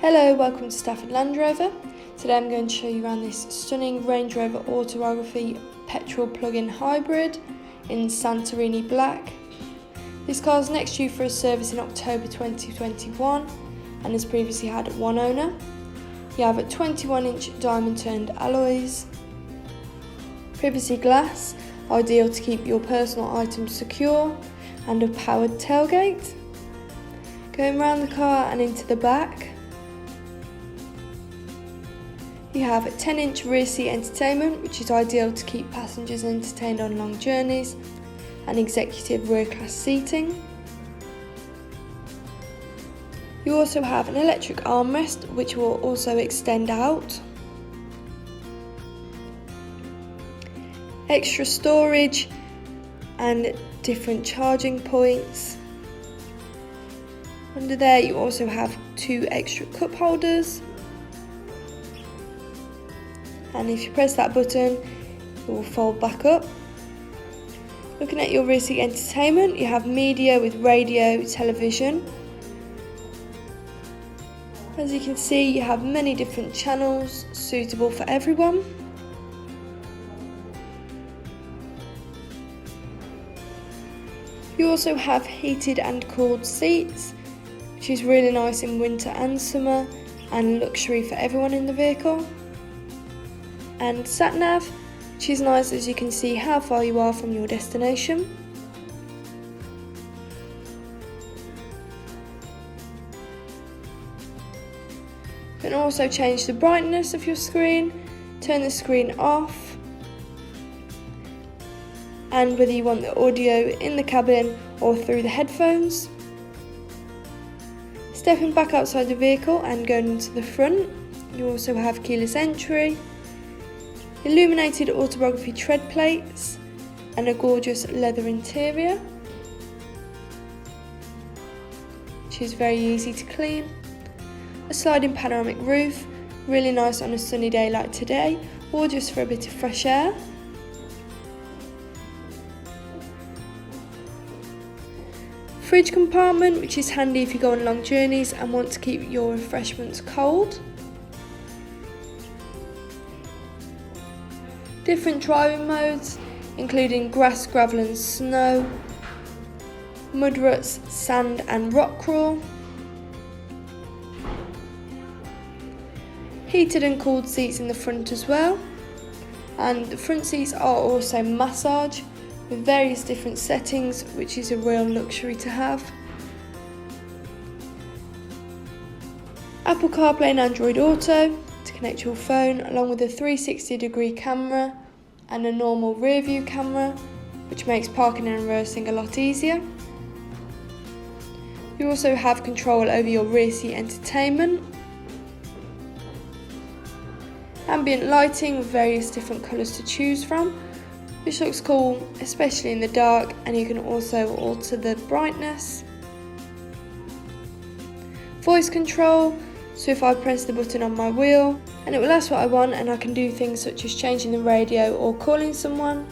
Hello, welcome to Stafford Land Rover. Today I'm going to show you around this stunning Range Rover Autobiography Petrol plug-in hybrid in Santorini Black. This car is next due for a service in October 2021 and has previously had one owner. You have 21-inch diamond turned alloys, privacy glass, ideal to keep your personal items secure, and a powered tailgate. Going around the car and into the back, you have a 10-inch rear seat entertainment, which is ideal to keep passengers entertained on long journeys, and executive rear class seating. You also have an electric armrest, which will also extend out. Extra storage and different charging points. Under there you also have 2 extra cup holders, and if you press that button it will fold back up. Looking at your rear seat entertainment, you have media with radio, television. As you can see, you have many different channels suitable for everyone. You also have heated and cooled seats, which is really nice in winter and summer, and luxury for everyone in the vehicle. And sat nav, which is nice as you can see how far you are from your destination. You can also change the brightness of your screen, turn the screen off, and whether you want the audio in the cabin or through the headphones. Stepping back outside the vehicle and going into the front, you also have keyless entry, illuminated autobiography tread plates, and a gorgeous leather interior, which is very easy to clean. A sliding panoramic roof, really nice on a sunny day like today, or just for a bit of fresh air. Fridge compartment, which is handy if you go on long journeys and want to keep your refreshments cold. Different driving modes, including grass, gravel and snow, mud ruts, sand and rock crawl. Heated and cooled seats in the front as well, and the front seats are also massage with various different settings, which is a real luxury to have. Apple CarPlay and Android Auto to connect your phone, along with a 360-degree camera and a normal rear view camera, which makes parking and reversing a lot easier. You also have control over your rear seat entertainment. Ambient lighting with various different colours to choose from, which looks cool, especially in the dark, and you can also alter the brightness. Voice control, so if I press the button on my wheel, and it will ask what I want, and I can do things such as changing the radio or calling someone.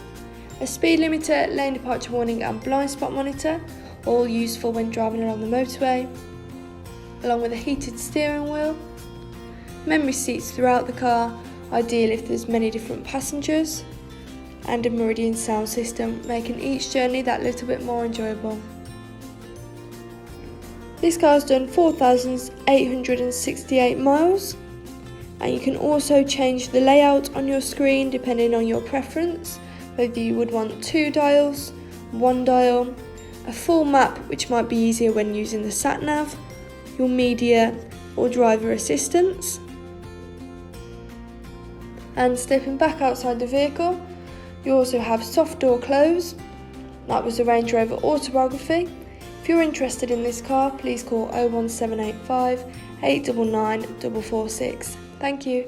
A speed limiter, lane departure warning and blind spot monitor, all useful when driving along the motorway, along with a heated steering wheel. Memory seats throughout the car, ideal if there's many different passengers, and a Meridian sound system, making each journey that little bit more enjoyable. This car's done 4,868 miles, and you can also change the layout on your screen depending on your preference, whether you would want 2 dials, 1 dial, a full map, which might be easier when using the sat nav, your media or driver assistance. And stepping back outside the vehicle, you also have soft door close. That was the Range Rover Autobiography. If you're interested in this car, please call 01785 899 446. Thank you.